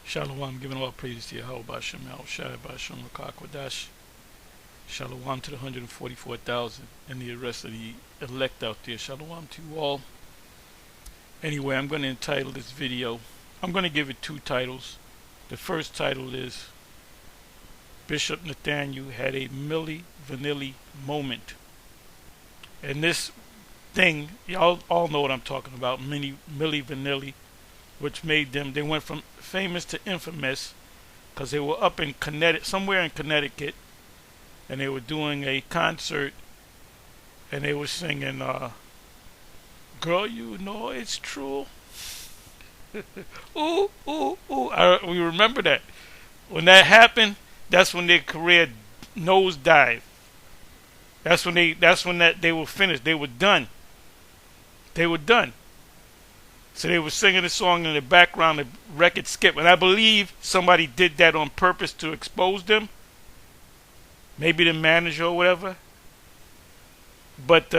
Shalom, giving all praises to Yahweh Bashem, Al Shai Bashem, Rakakwadash. Shalom to the 144,000 and the rest of the elect out there. Shalom to you all. Anyway, I'm going to entitle this video, I'm going to give it two titles. The first title is Bishop Nathaniel had a Milli Vanilli moment. And this thing, y'all all know what I'm talking about, Milli Vanilli, which made them, they went from famous to infamous because they were up in Connecticut, somewhere in Connecticut, and they were doing a concert, and they were singing, Girl, you know it's true. Ooh, ooh, ooh. We remember that. When that happened, that's when their career nosedived. That's when they were finished. They were done. They were done. So they were singing a song in the background, the record skipped. And I believe somebody did that on purpose to expose them. Maybe the manager or whatever. But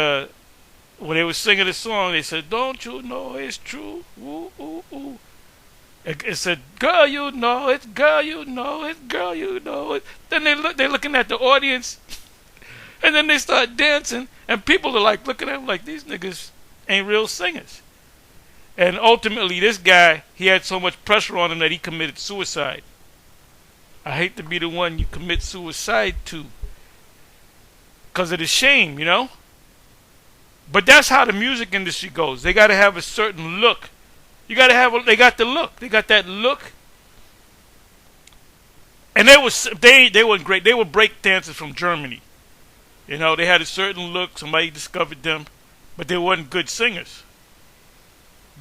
when they were singing the song, they said, "Don't you know it's true? Ooh, ooh, ooh." It said, "Girl, you know it. Girl, you know it. Girl, you know it." Then they're looking at the audience. And then they start dancing. And people are like looking at them like, these niggas ain't real singers. And ultimately, this guy, he had so much pressure on him that he committed suicide. I hate to be the one you commit suicide to, because of the shame, you know? But that's how the music industry goes. They got to have a certain look. You got to have, they got the look. They got that look. And they weren't great. They were break dancers from Germany. You know, they had a certain look. Somebody discovered them. But they weren't good singers.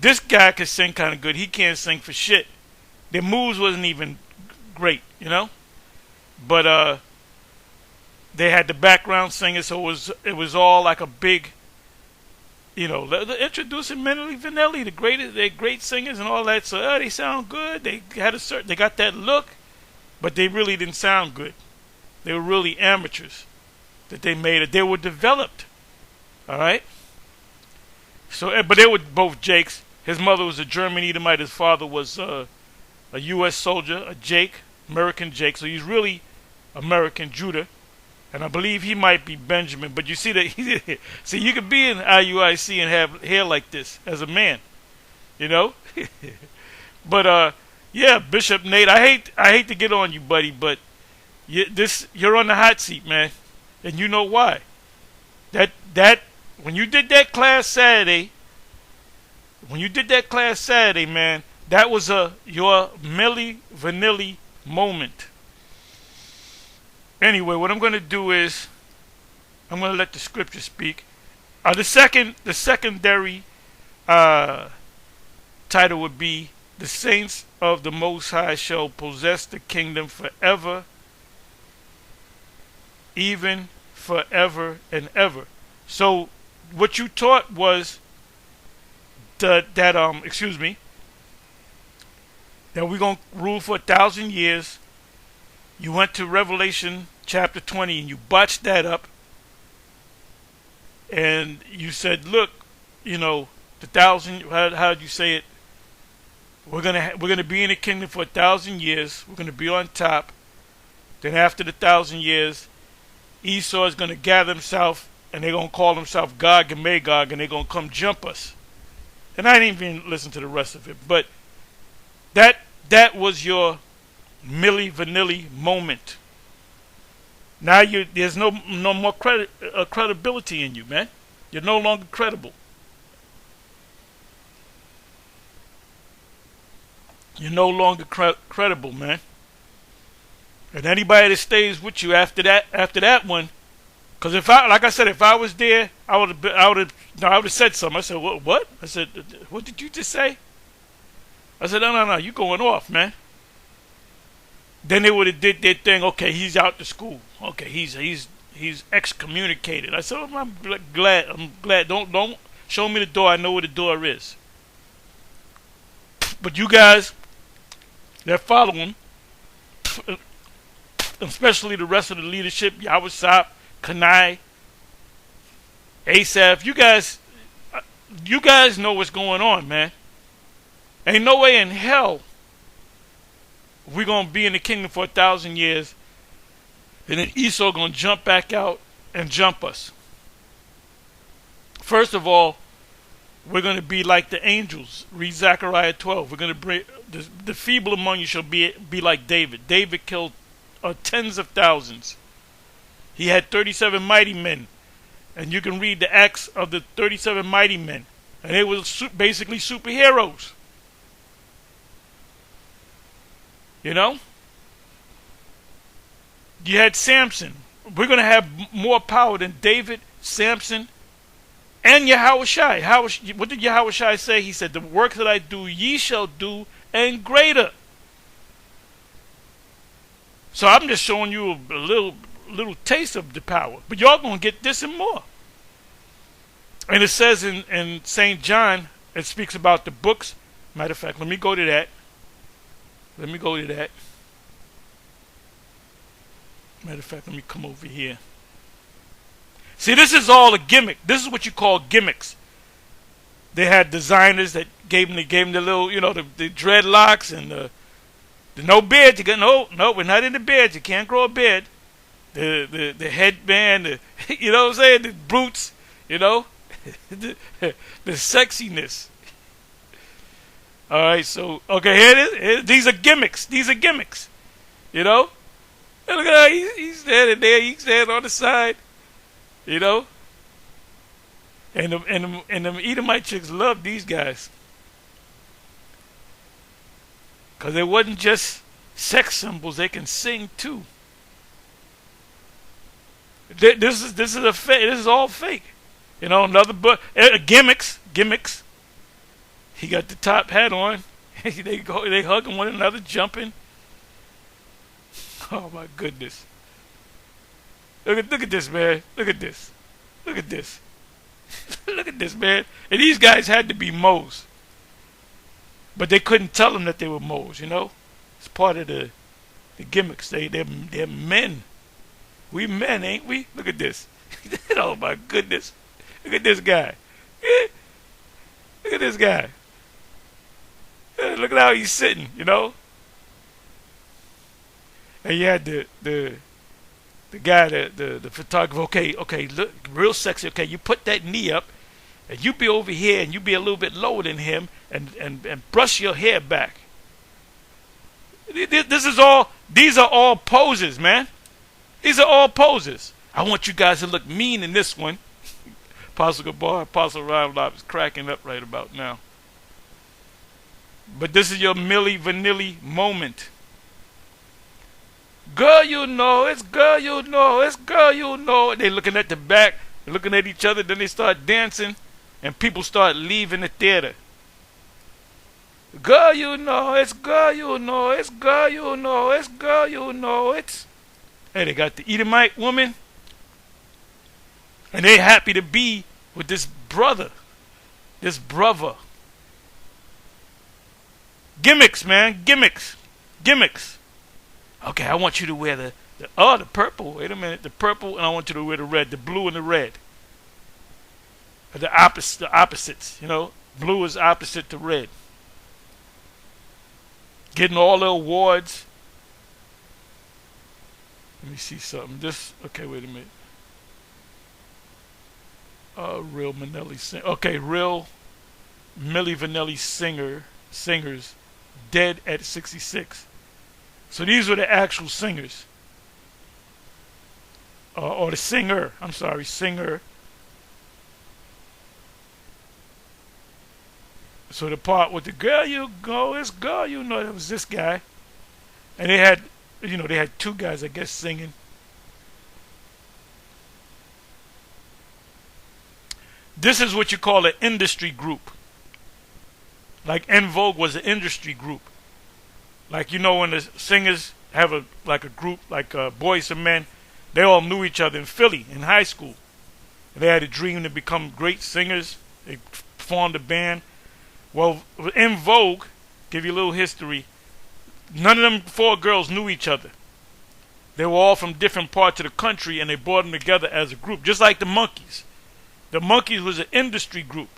This guy could sing kind of good. He can't sing for shit. Their moves wasn't even great, you know. But they had the background singer, so it was all like a big, you know. Introducing Milli Vanilli, they're great singers and all that. So they sound good. They got that look, but they really didn't sound good. They were really amateurs. That they made it. They were developed. All right. So, but they were both Jakes. His mother was a German Edomite. His father was a U.S. soldier, a Jake, American Jake. So he's really American Judah. And I believe he might be Benjamin. But you see that, see, you could be in IUIC and have hair like this as a man, you know. But yeah, Bishop Nate, I hate to get on you, buddy, but you're on the hot seat, man, and you know why. That when you did that class Saturday. Man, that was your Milli Vanilli moment. Anyway, what I'm going to do is I'm going to let the scripture speak. The secondary title would be "The Saints of the Most High shall possess the kingdom forever, even forever and ever." So what you taught was that we're going to rule for 1,000 years. You went to Revelation chapter 20 and you botched that up. And you said, look, you know, the 1,000, how did you say it? We're gonna be in the kingdom for 1,000 years. We're gonna be on top. Then after the 1,000 years, Esau is gonna gather himself and they're gonna call themselves Gog and Magog, and they're gonna come jump us. And I didn't even listen to the rest of it, but that was your Milli Vanilli moment. Now there's no more credibility in you, man. You're no longer credible. You're no longer credible, man. And anybody that stays with you after that one, because if I was there, I would have said something. I said, what? I said, what did you just say? I said, no, you going off, man. Then they would have did their thing. Okay, he's out to school. Okay, he's excommunicated. I said, I'm glad. Don't show me the door. I know where the door is. But you guys that follow him, especially the rest of the leadership, Yawasop, Kanai, Asaph, you guys know what's going on, man. Ain't no way in hell we're going to be in the kingdom for 1,000 years, and then Esau going to jump back out and jump us. First of all, we're going to be like the angels. Read Zechariah 12. We're going to bring the feeble among you shall be like David. David killed tens of thousands. He had 37 mighty men. And you can read the acts of the 37 mighty men. And they were basically superheroes. You know? You had Samson. We're going to have more power than David, Samson, and Yahushua. What did Yahushua say? He said, the work that I do, ye shall do, and greater. So I'm just showing you a little taste of the power. But y'all going to get this and more. And it says in St. John, it speaks about the books. Matter of fact, let me go to that. Matter of fact, let me come over here. See, this is all a gimmick. This is what you call gimmicks. They had designers that gave them the little, the dreadlocks and the no beard. You got no, we're not in the beard. You can't grow a beard. The headband, you know what I'm saying? The boots, the sexiness. All right, so okay, here it is. These are gimmicks. And look at how he's standing there. He's standing on the side. And them Edomite chicks love these guys. Because they wasn't just sex symbols, they can sing too. This is a fake. This is all fake. Another book. Gimmicks. He got the top hat on. They hugging one another, jumping. Oh my goodness. Look at this, man. Look at this. Look at this, man. And these guys had to be moles. But they couldn't tell them that they were moles, It's part of the gimmicks. They're men. We men, ain't we? Look at this. Oh my goodness. Look at this guy. Look at this guy. Look at how he's sitting, And you had the guy, the photographer. Okay, look, real sexy. Okay, you put that knee up, and you be over here, and you be a little bit lower than him, and brush your hair back. These are all poses, man. These are all poses. I want you guys to look mean in this one. Apostle Gabar, Apostle Ryan is cracking up right about now. But this is your Milli Vanilli moment. Girl, it's girl, it's girl, They looking at the back, they're looking at each other, then they start dancing, and people start leaving the theater. Girl, it's girl, it's girl, it's girl, it's. Hey, they got the Edomite woman, and they happy to be with this brother. Gimmicks, man, gimmicks. Okay, I want you to wear the purple. Wait a minute, the purple, and I want you to wear the red, the blue and the red. The opposites, Blue is opposite to red. Getting all the awards. Let me see something. Okay, wait a minute. Real Milli Vanilli singers dead at 66. So these were the actual singers. Or the singer. I'm sorry, singer. So the part with the girl you go, it's girl it was this guy. And they had, they had two guys, I guess, singing. This is what you call an industry group. Like En Vogue was an industry group. Like, when the singers have a group, like Boys and Men, they all knew each other in Philly, in high school. They had a dream to become great singers. They formed a band. Well, En Vogue, give you a little history, none of them four girls knew each other. They were all from different parts of the country, and they brought them together as a group, just like the Monkees. The Monkees was an industry group,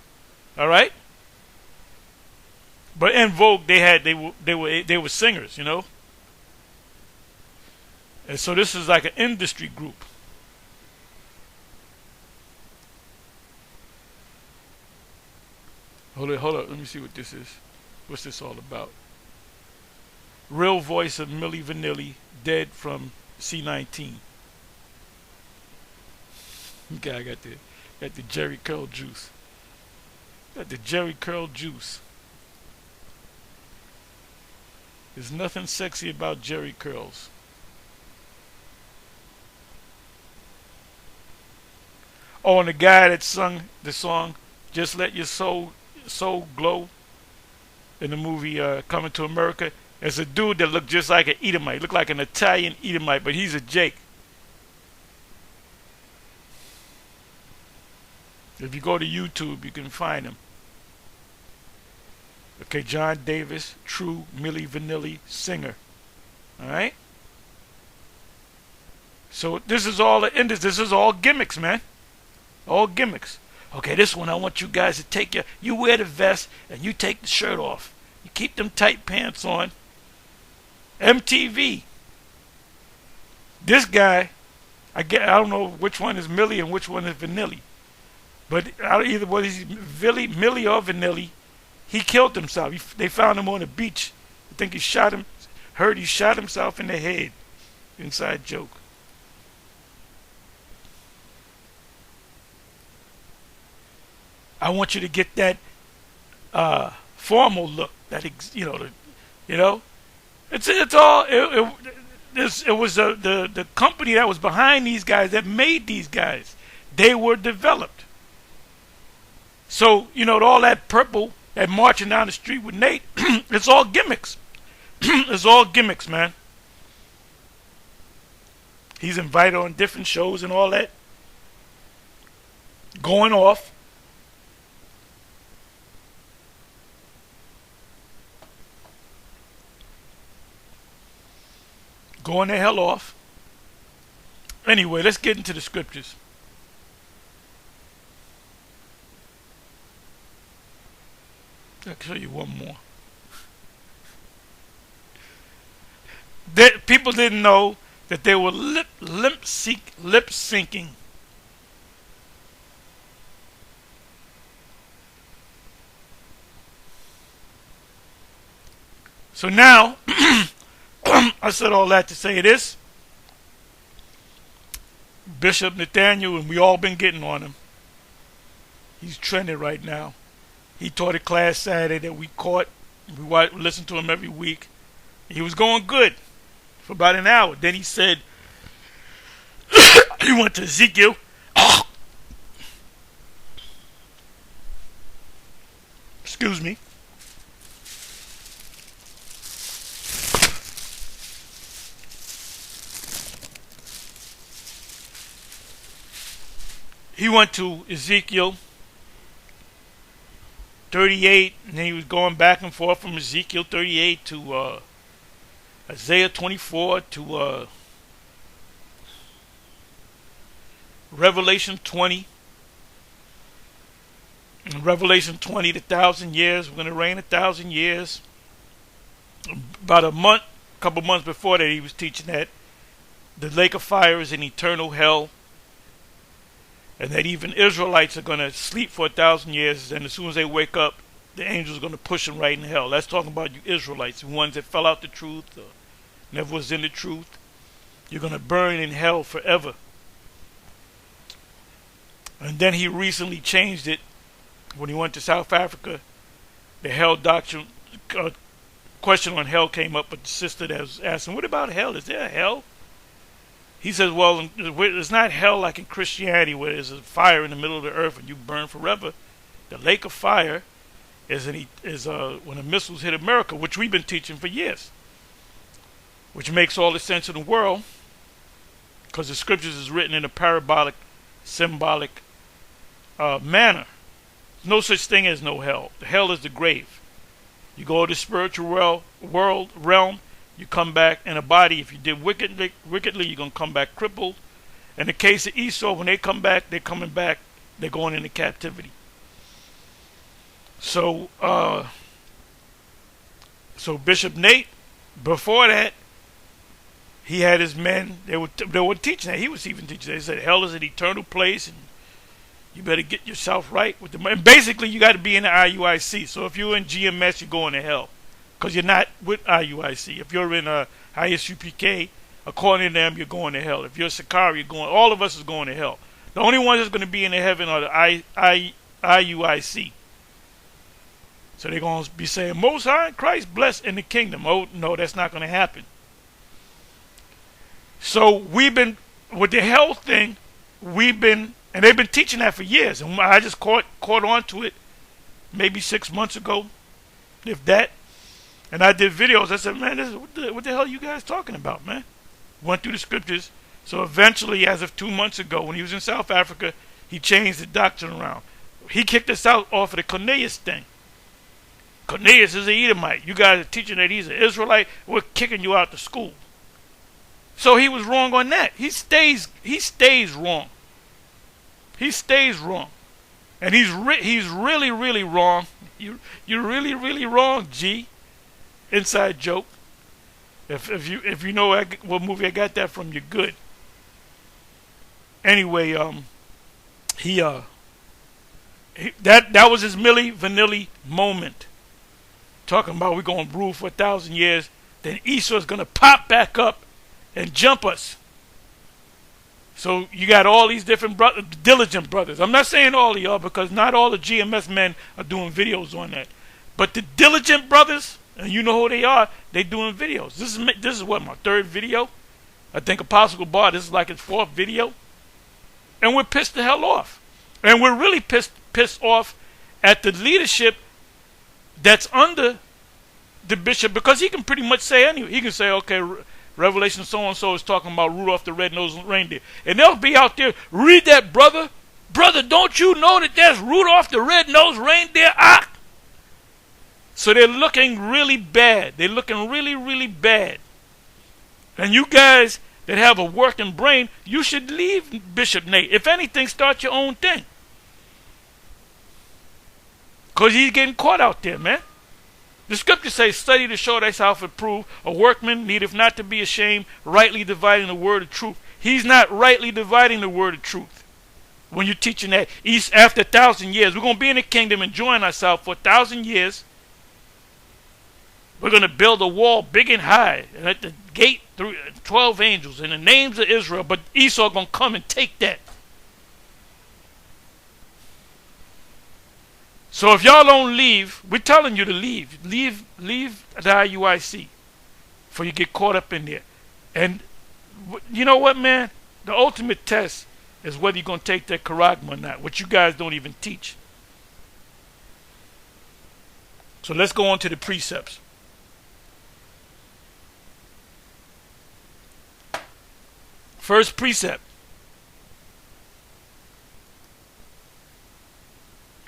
all right? But En Vogue, they were singers, And so this is like an industry group. Hold up. Let me see what this is. What's this all about? Real voice of Milli Vanilli, dead from C19. Guy got the Jerry Curl juice. Got the Jerry Curl juice. There's nothing sexy about Jerry curls. Oh, and the guy that sung the song "Just Let Your Soul Glow" in the movie Coming to America, is a dude that looked just like an Edomite, looked like an Italian Edomite, but he's a Jake. If you go to YouTube, you can find him. Okay, John Davis, true Milli Vanilli singer. All right. So this is all this is all gimmicks, man. All gimmicks. Okay, this one I want you guys to take you wear the vest and you take the shirt off. You keep them tight pants on. MTV. This guy, I don't know which one is Milli and which one is Vanilli. But either whether he's Milli or Vanilli, he killed himself. They found him on the beach. I think he shot himself in the head. Inside joke. I want you to get that formal look. That it's all. It was the company that was behind these guys that made these guys. They were developed. So all that purple, that marching down the street with Nate, it's all gimmicks. It's all gimmicks, man. He's invited on different shows and all that. Going off. Going the hell off. Anyway, let's get into the scriptures. I'll show you one more. People didn't know that they were lip syncing. So now, I said all that to say this. Bishop Nathaniel, and we all been getting on him. He's trending right now. He taught a class Saturday that we caught. We listened to him every week. He was going good for about an hour. Then he said, he went to Ezekiel. Excuse me. He went to Ezekiel 38, and then he was going back and forth from Ezekiel 38 to Isaiah 24 to Revelation 20. In Revelation 20, the 1,000 years, we're going to reign 1,000 years. About a couple months before that, he was teaching that the lake of fire is an eternal hell, and that even Israelites are going to sleep for 1,000 years, and as soon as they wake up, the angels are going to push them right in hell. That's talking about you Israelites, the ones that fell out the truth, or never was in the truth. You're going to burn in hell forever. And then he recently changed it when he went to South Africa. The hell doctrine, question on hell came up, but the sister that was asking, what about hell? Is there a hell? He says, well, it's not hell like in Christianity where there's a fire in the middle of the earth and you burn forever. The lake of fire is when the missiles hit America, which we've been teaching for years, which makes all the sense in the world because the scriptures is written in a parabolic, symbolic manner. No such thing as no hell. The hell is the grave. You go to the spiritual realm, you come back in a body. If you did wickedly, you're going to come back crippled. In the case of Esau, when they come back, they're coming back. They're going into captivity. So Bishop Nate, before that, he had his men. They were teaching that. He was even teaching that. He said hell is an eternal place, and you better get yourself right with the. And basically, you got to be in the IUIC. So if you're in GMS, you're going to hell, because you're not with IUIC. If you're in ISUPK, according to them, you're going to hell. If you're Sakari, you're going. All of us is going to hell. The only ones that's going to be in the heaven are the IUIC. So they're going to be saying, Most High Christ blessed in the kingdom. Oh, no, that's not going to happen. So we've been, with the hell thing, and they've been teaching that for years. And I just caught on to it maybe 6 months ago, if that. And I did videos. I said, man, what the hell are you guys talking about, man? Went through the scriptures. So eventually, as of 2 months ago, when he was in South Africa, he changed the doctrine around. He kicked us out off of the Cornelius thing. Cornelius is an Edomite. You guys are teaching that he's an Israelite. We're kicking you out the school. So he was wrong on that. He stays wrong. He stays wrong. And he's really, really wrong. You're really, really wrong, G. Inside joke. If you know what movie I got that from, you're good. Anyway, that was his Milli Vanilli moment. Talking about we're going to rule for 1,000 years. Then Esau's going to pop back up and jump us. So you got all these different diligent brothers. I'm not saying all of y'all, because not all the GMS men are doing videos on that. But the diligent brothers, and you know who they are, they doing videos. This is what, my third video? I think Apostle Bar, this is like his fourth video. And we're pissed the hell off. And we're really pissed off at the leadership that's under the bishop, because he can pretty much say anything. He can say, okay, Revelation so-and-so is talking about Rudolph the Red-Nosed Reindeer. And they'll be out there, read that, brother. Brother, don't you know that that's Rudolph the Red-Nosed Reindeer? So they're looking really bad. They're looking really, really bad. And you guys that have a working brain, you should leave Bishop Nate. If anything, start your own thing. Because he's getting caught out there, man. The scripture says, study to show thyself approved. A workman needeth not to be ashamed, rightly dividing the word of truth. He's not rightly dividing the word of truth. When you're teaching that, after 1,000 years, we're going to be in the kingdom enjoying ourselves for 1,000 years. We're going to build a wall big and high, and at the gate, 12 angels in the names of Israel. But Esau going to come and take that. So if y'all don't leave, we're telling you to leave. Leave the IUIC before you get caught up in there. And you know what, man? The ultimate test is whether you're going to take that charagma or not, which you guys don't even teach. So let's go on to the precepts. First precept.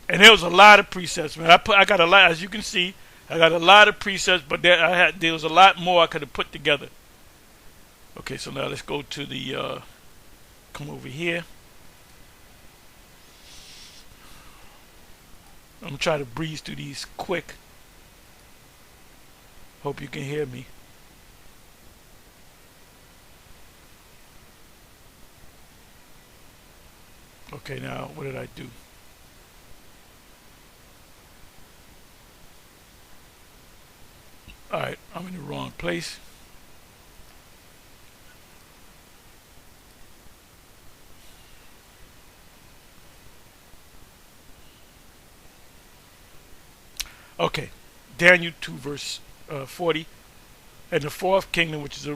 And there was a lot of precepts, man. I got a lot, as you can see, I got a lot of precepts, but there was a lot more I could have put together. Okay, so now let's go to the, come over here. I'm going to try to breeze through these quick. Hope you can hear me. Okay, now what did I do? Alright, I'm in the wrong place. Okay, Daniel 2 verse 40. And the fourth kingdom, which is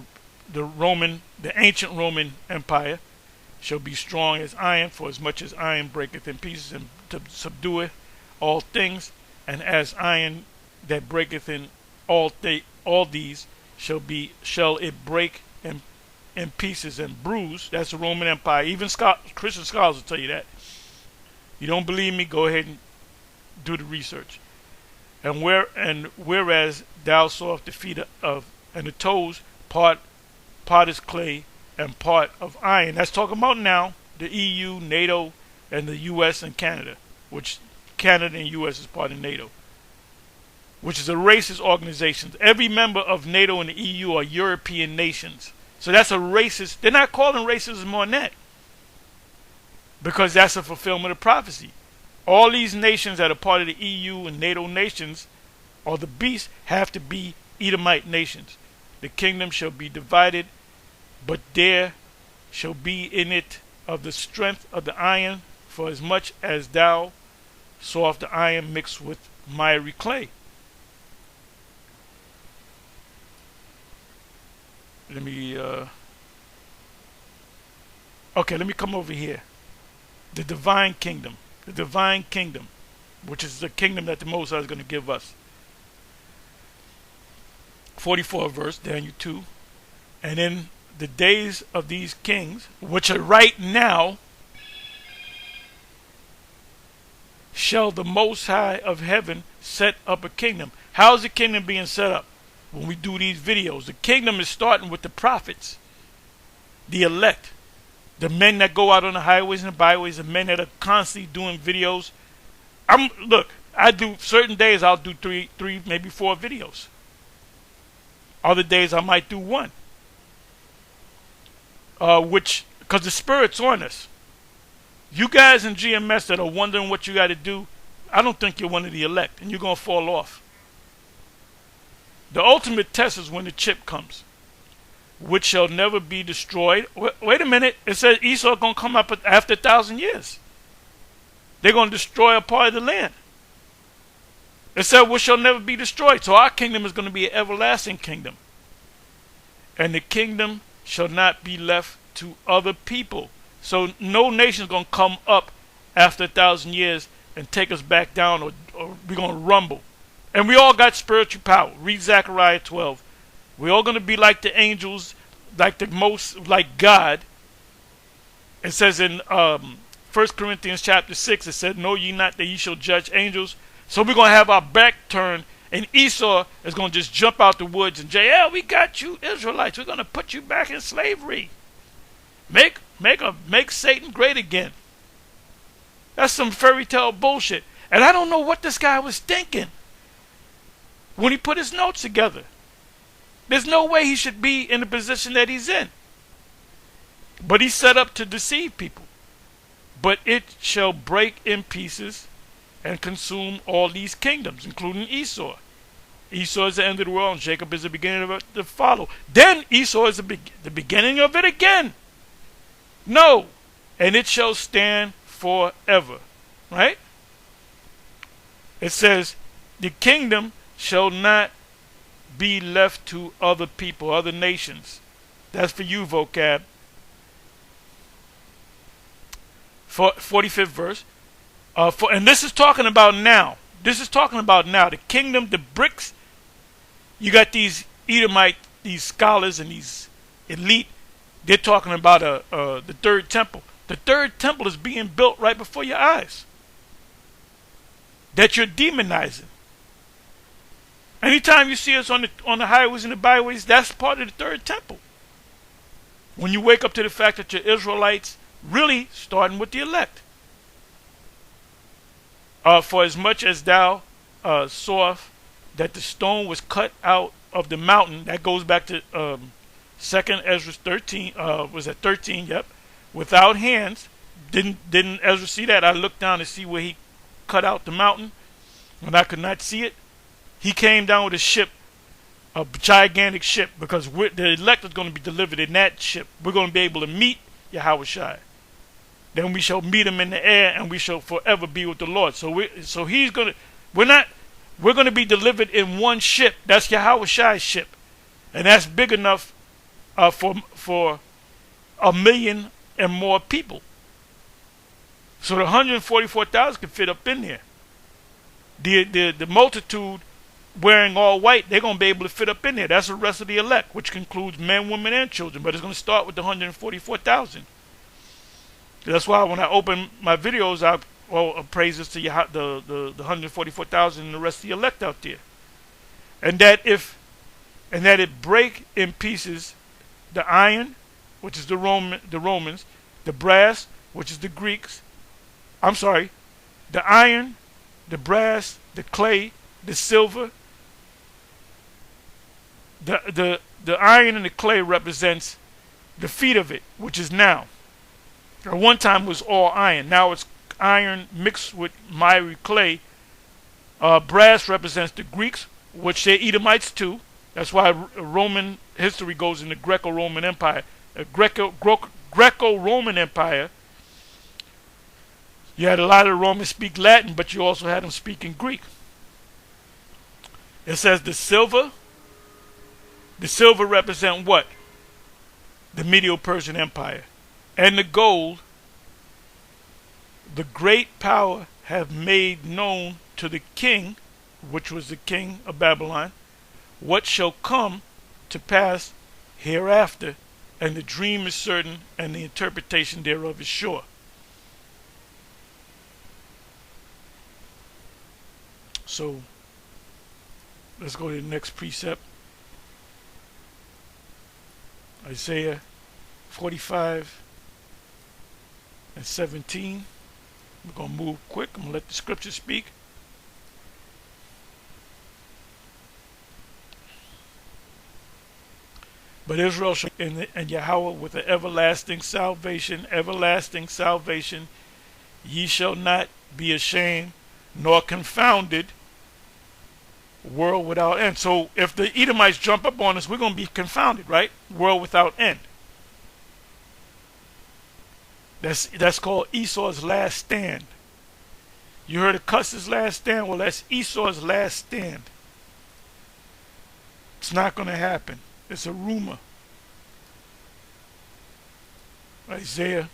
the ancient Roman Empire, shall be strong as iron, for as much as iron breaketh in pieces and subdueth all things, and as iron that breaketh in all these shall it break in pieces and bruise. That's the Roman Empire. Even Christian scholars will tell you that. You don't believe me? Go ahead and do the research. And whereas thou sawest the feet and the toes, part is clay and part of iron. That's talking about now the EU, NATO, and the U.S. and Canada, which Canada and U.S. is part of NATO, which is a racist organization. Every member of NATO and the EU are European nations. So that's a racist. They're not calling racism on that, because that's a fulfillment of prophecy. All these nations that are part of the EU and NATO nations, or the beast, have to be Edomite nations. The kingdom shall be divided, but there shall be in it of the strength of the iron, for as much as thou sawest the iron mixed with miry clay. Let me come over here. The divine kingdom, which is the kingdom that the Most High is going to give us. 44 verse, Daniel 2. And in the days of these kings, which are right now, shall the Most High of heaven set up a kingdom. How is the kingdom being set up? When we do these videos, the kingdom is starting with the prophets, the elect, the men that go out on the highways and the byways, the men that are constantly doing videos. I do certain days I'll do three, maybe 4 videos. Other days I might do 1. Because the Spirit's on us. You guys in GMS that are wondering what you got to do, I don't think you're one of the elect, and you're going to fall off. The ultimate test is when the chip comes, which shall never be destroyed. Wait a minute. It says Esau going to come up after 1,000 years. They're going to destroy a part of the land. It said, which shall never be destroyed. So our kingdom is going to be an everlasting kingdom. And the kingdom shall not be left to other people. So no nation is going to come up after 1,000 years and take us back down, or we're going to rumble. And we all got spiritual power. Read Zechariah 12. We're all going to be like the angels, like God. It says in 1 Corinthians chapter 6, it said, know ye not that ye shall judge angels? So we're going to have our back turned, and Esau is going to just jump out the woods and say, yeah, we got you Israelites. We're going to put you back in slavery. Make Satan great again. That's some fairy tale bullshit. And I don't know what this guy was thinking when he put his notes together. There's no way he should be in the position that he's in. But he's set up to deceive people. But it shall break in pieces and consume all these kingdoms, including Esau. Esau is the end of the world, and Jacob is the beginning of it to follow. Then Esau is the beginning of it again. No, and it shall stand forever. Right? It says, the kingdom shall not be left to other people, other nations. That's for you, vocab. 45th verse. And this is talking about now. This is talking about now. The kingdom, the bricks. You got these Edomite, these scholars and these elite. They're talking about the third temple. The third temple is being built right before your eyes. That you're demonizing. Anytime you see us on the highways and the byways, that's part of the third temple. When you wake up to the fact that you're Israelites, really starting with the elect. For as much as thou sawest that the stone was cut out of the mountain, that goes back to 2nd Ezra 13. Was that 13? Yep. Without hands. Didn't Ezra see that? I looked down to see where he cut out the mountain, and I could not see it. He came down with a ship, a gigantic ship, because the elect is going to be delivered in that ship. We're going to be able to meet Yahweh Shai. Then we shall meet him in the air, and we shall forever be with the Lord. So he's going to. We're going to be delivered in one ship. That's Yahweh Shai's ship, and that's big enough for 1 million and more people. So the 144,000 can fit up in there. The multitude wearing all white, they're going to be able to fit up in there. That's the rest of the elect, which includes men, women, and children. But it's going to start with the 144,000. That's why when I open my videos, I praises to the 144,000 and the rest of the elect out there. And that it break in pieces the iron, which is the Romans, the brass, which is the Greeks. I'm sorry, the iron, the brass, the clay, the silver. The iron and the clay represents the feet of it, which is now. At one time it was all iron. Now it's iron mixed with miry clay. Brass represents the Greeks, which they're Edomites too. That's why Roman history goes in the Greco-Roman Empire. Greco-Roman Empire, you had a lot of the Romans speak Latin, but you also had them speaking Greek. It says the silver represent what? The Medo-Persian Empire. And the gold, the great power have made known to the king, which was the king of Babylon, what shall come to pass hereafter, and the dream is certain, and the interpretation thereof is sure. So, let's go to the next precept. Isaiah 45 and 17. We're going to move quick. I'm going to let the scripture speak. But Israel shall and Yahweh with an everlasting salvation, ye shall not be ashamed nor confounded, world without end. So if the Edomites jump up on us, we're going to be confounded, right? World without end. That's called Esau's last stand. You heard of Cuss's last stand? Well, that's Esau's last stand. It's not going to happen. It's a rumor. Isaiah.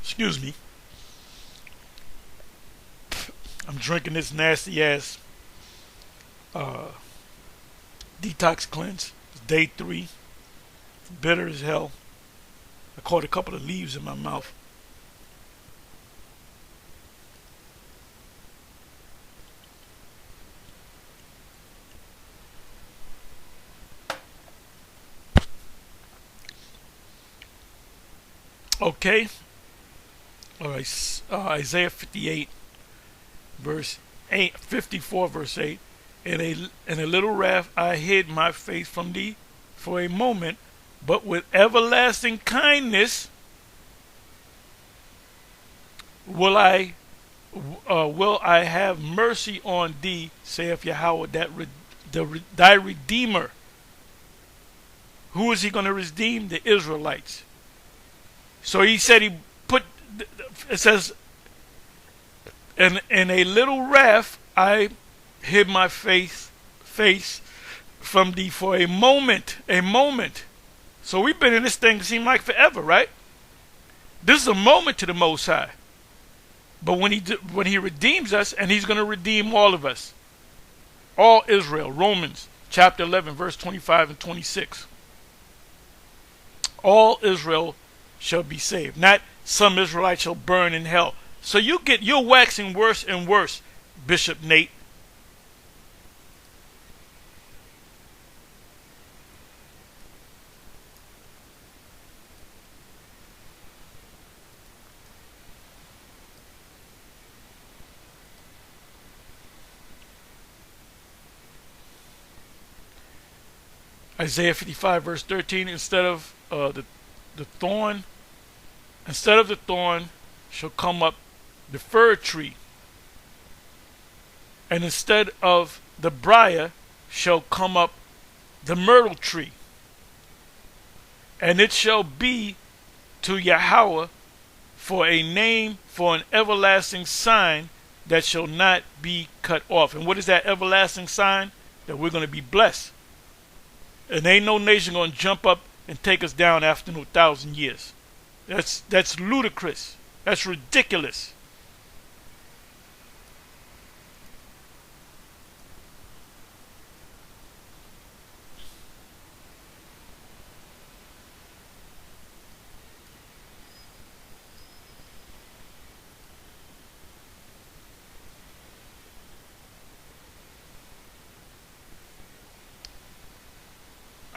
Excuse me. I'm drinking this nasty ass detox cleanse. It's day 3. It's bitter as hell. I caught a couple of leaves in my mouth. Okay. All right. Isaiah 58. Verse 8, 54 verse 8, in a little wrath I hid my face from thee for a moment, but with everlasting kindness will I have mercy on thee, saith Yahweh, thy Redeemer. Who is he going to redeem? The Israelites. So he said it says, and in a little wrath I hid my face from thee for a moment. So we've been in this thing, it seems like forever, right? This is a moment to the Most High. But when he redeems us, and he's going to redeem all of us, all Israel, Romans chapter 11, verse 25 and 26. All Israel shall be saved. Not some Israelites shall burn in hell. So you're waxing worse and worse, Bishop Nate. Isaiah 55 verse 13, instead of the thorn shall come up the fir tree, and instead of the briar shall come up the myrtle tree, and it shall be to Yahweh for a name, for an everlasting sign that shall not be cut off. And what is that everlasting sign? That we're going to be blessed. And ain't no nation going to jump up and take us down after 1,000 years. That's ludicrous. That's ridiculous.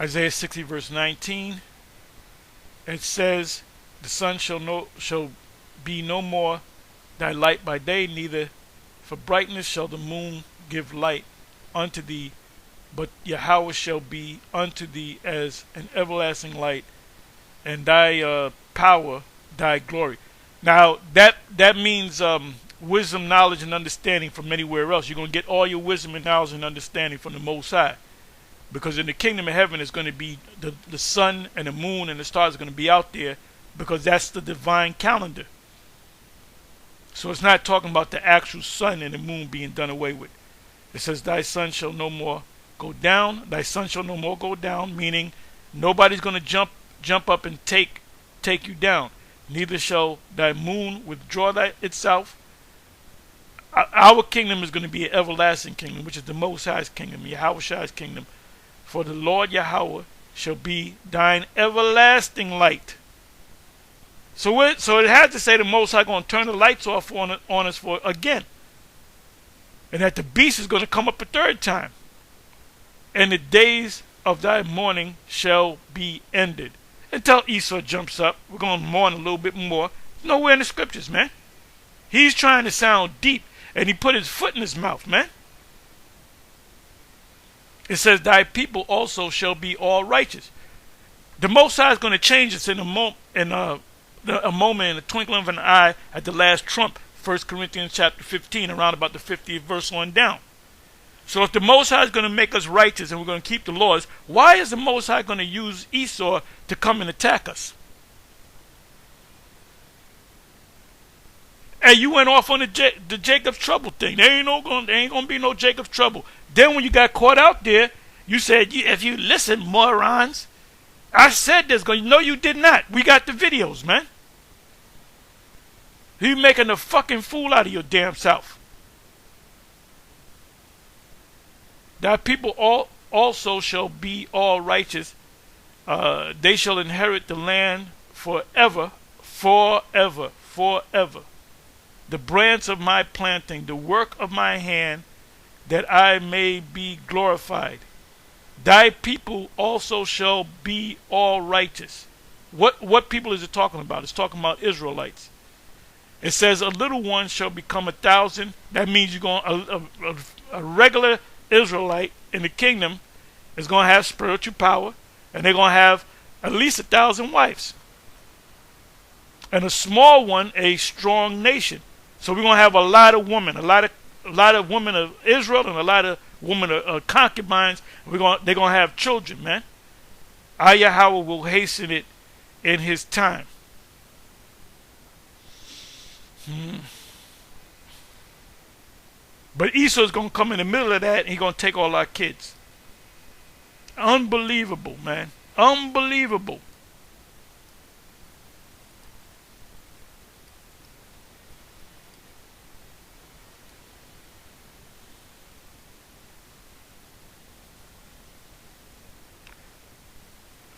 Isaiah 60 verse 19. It says, the sun shall be no more thy light by day, neither for brightness shall the moon give light unto thee, but Yahweh shall be unto thee as an everlasting light, and thy power, thy glory. Now that means wisdom, knowledge, and understanding from anywhere else. You're going to get all your wisdom and knowledge and understanding from the Most High. Because in the kingdom of heaven is going to be the sun and the moon and the stars are going to be out there, because that's the divine calendar. So it's not talking about the actual sun and the moon being done away with. It says, thy sun shall no more go down. Thy sun shall no more go down, meaning nobody's going to jump up and take you down. Neither shall thy moon withdraw itself. Our kingdom is going to be an everlasting kingdom, which is the Most High's kingdom, Yahweh's kingdom. For the Lord Yahweh shall be thine everlasting light. So it had to say the Most High going to turn the lights off on us for again. And that the beast is going to come up a third time. And the days of thy mourning shall be ended. Until Esau jumps up. We're going to mourn a little bit more. Nowhere in the scriptures, man. He's trying to sound deep. And he put his foot in his mouth, man. It says, thy people also shall be all righteous. The Most High is going to change this in a moment, in the twinkling of an eye, at the last trump. 1 Corinthians chapter 15, around about the 50th verse on down. So if the Most High is going to make us righteous and we're going to keep the laws, why is the Most High going to use Esau to come and attack us? Hey, you went off on the Jacob's trouble thing. There ain't going to be no Jacob's trouble. Then when you got caught out there, you said, if you listen, morons, I said this. No, you did not. We got the videos, man. You making a fucking fool out of your damn self. Thy people also shall be all righteous. They shall inherit the land forever, forever, forever. The branch of my planting, the work of my hand, that I may be glorified. Thy people also shall be all righteous. What people is it talking about? It's talking about Israelites. It says a little one shall become 1,000. That means you're going a regular Israelite in the kingdom is going to have spiritual power, and they're going to have at least 1,000 wives. And a small one, a strong nation. So we're going to have a lot of women, a lot of women of Israel, and a lot of women of concubines. They're going to have children, man. Yahweh will hasten it in his time. But Esau's going to come in the middle of that, and he's going to take all our kids. Unbelievable, man. Unbelievable.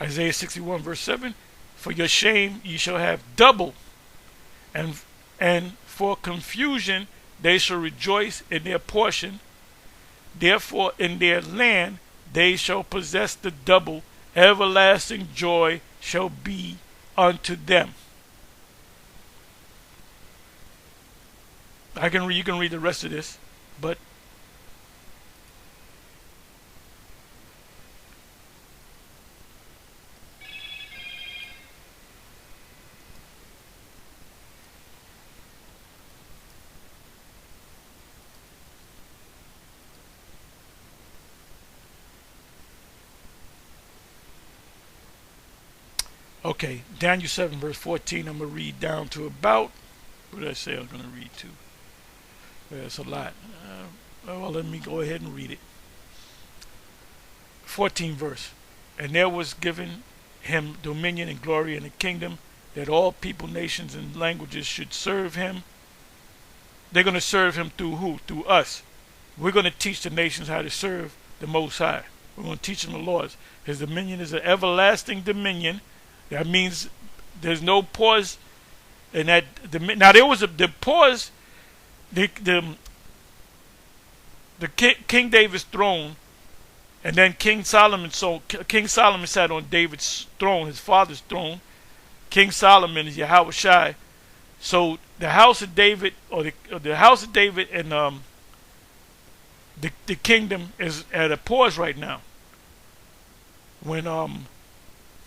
Isaiah 61 verse 7, for your shame ye shall have double, and for confusion they shall rejoice in their portion. Therefore in their land they shall possess the double. Everlasting joy shall be unto them. You can read the rest of this, but okay, Daniel 7 verse 14, I'm going to read down to about, what did I say I was going to read to? That's a lot. Well, let me go ahead and read it. 14 verse. And there was given him dominion and glory and a kingdom, that all people, nations, and languages should serve him. They're going to serve him through who? Through us. We're going to teach the nations how to serve the Most High. We're going to teach them the laws. His dominion is an everlasting dominion. That means there's no pause in that. Now there was the pause. The King David's throne And then King Solomon sat on David's throne, his father's throne. King Solomon is Yahweh Shai. So the house of David, or the house of David, and the kingdom is at a pause right now. When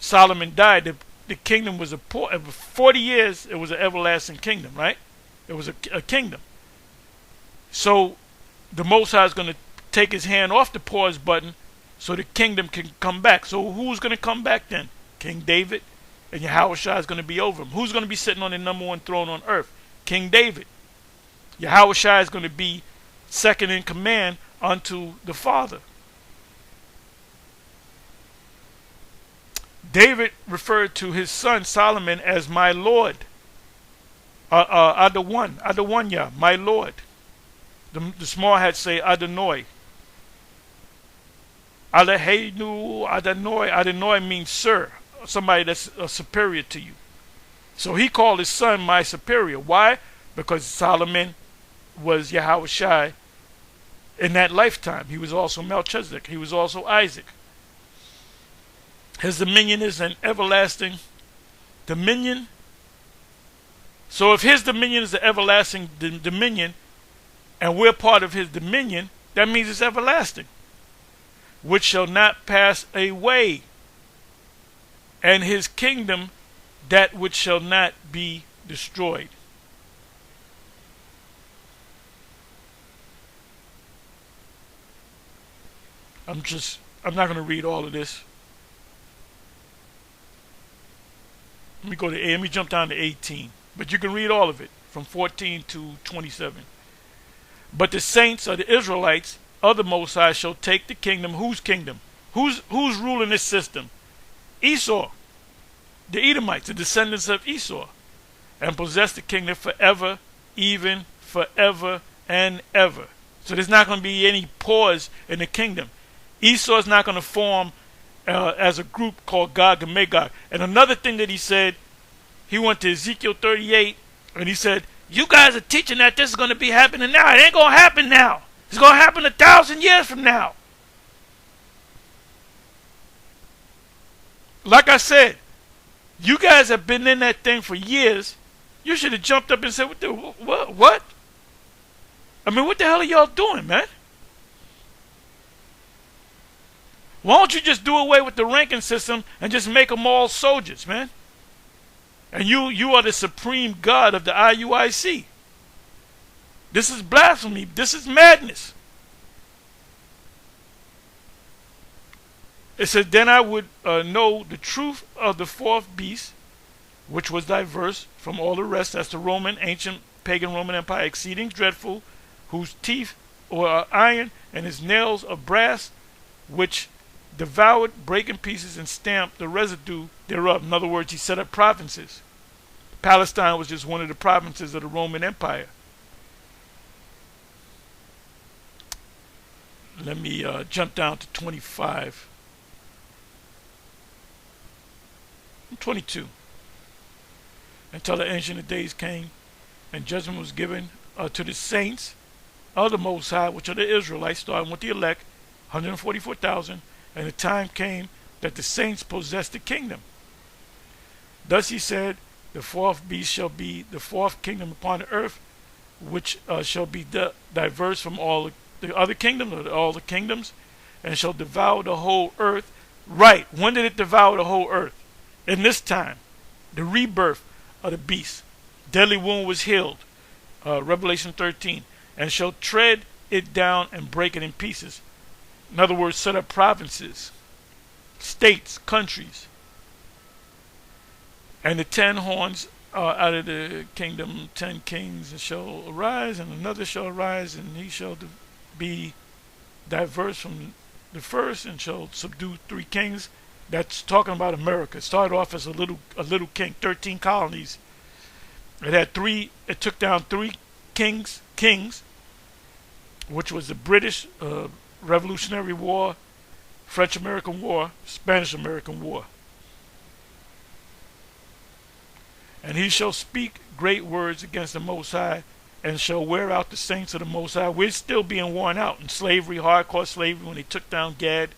Solomon died, the kingdom was 40 years. It was an everlasting kingdom, right? It was a kingdom. So the Most High is going to take his hand off the pause button so the kingdom can come back. So who's going to come back then? King David, and Yahweh Shai is going to be over him. Who's going to be sitting on the number one throne on earth? King David. Yahweh Shai is going to be second in command unto the Father. David referred to his son Solomon as my Lord. Adonai, my Lord. The small hats say Adonai. Aleheinu Adonai. Adonai means sir, somebody that's superior to you. So he called his son my superior. Why? Because Solomon was Yahweh Shai in that lifetime. He was also Melchizedek. He was also Isaac. His dominion is an everlasting dominion. So if his dominion is an everlasting dominion, and we're part of his dominion, that means it's everlasting, which shall not pass away, and his kingdom that which shall not be destroyed. I'm not going to read all of this. Let me jump down to 18. But you can read all of it from 14 to 27. But the saints of the Israelites of the Most High shall take the kingdom. Whose kingdom? Who's ruling this system? Esau. The Edomites, the descendants of Esau. And possess the kingdom forever, even forever and ever. So there's not going to be any pause in the kingdom. Esau is not going to form as a group called Gog and Magog. And another thing that he said, he went to Ezekiel 38 and he said, you guys are teaching that this is going to be happening now. It ain't going to happen now. It's going to happen 1,000 years from now. Like I said, you guys have been in that thing for years. You should have jumped up and said, what? I mean, what the hell are y'all doing, man? Why don't you just do away with the ranking system and just make them all soldiers, man? And you are the supreme God of the IUIC. This is blasphemy. This is madness. It says, then I would know the truth of the fourth beast, which was diverse from all the rest. That's the ancient pagan Roman Empire, exceeding dreadful, whose teeth were iron and his nails of brass, which devoured, break in pieces, and stamped the residue thereof. In other words, he set up provinces. Palestine was just one of the provinces of the Roman Empire. Let me jump down to 25. 22. Until the ancient of days came, and judgment was given to the saints of the Most High, which are the Israelites, starting with the elect, 144,000. And the time came that the saints possessed the kingdom. Thus he said, the fourth beast shall be the fourth kingdom upon the earth, which shall be diverse from all the other kingdoms, or all the kingdoms, and shall devour the whole earth. Right. When did it devour the whole earth? In this time. The rebirth of the beast. Deadly wound was healed. Revelation 13. And shall tread it down and break it in pieces. In other words, set up provinces, states, countries. And the 10 horns out of the kingdom, 10 kings shall arise, and another shall arise, and he shall be diverse from the first, and shall subdue 3 kings. That's talking about America. It started off as a little king, 13 colonies. It took down 3 kings, which was the British Revolutionary War, French-American War, Spanish-American War. And he shall speak great words against the Most High, and shall wear out the saints of the Most High. We're still being worn out in slavery, hardcore slavery, when they took down Gad.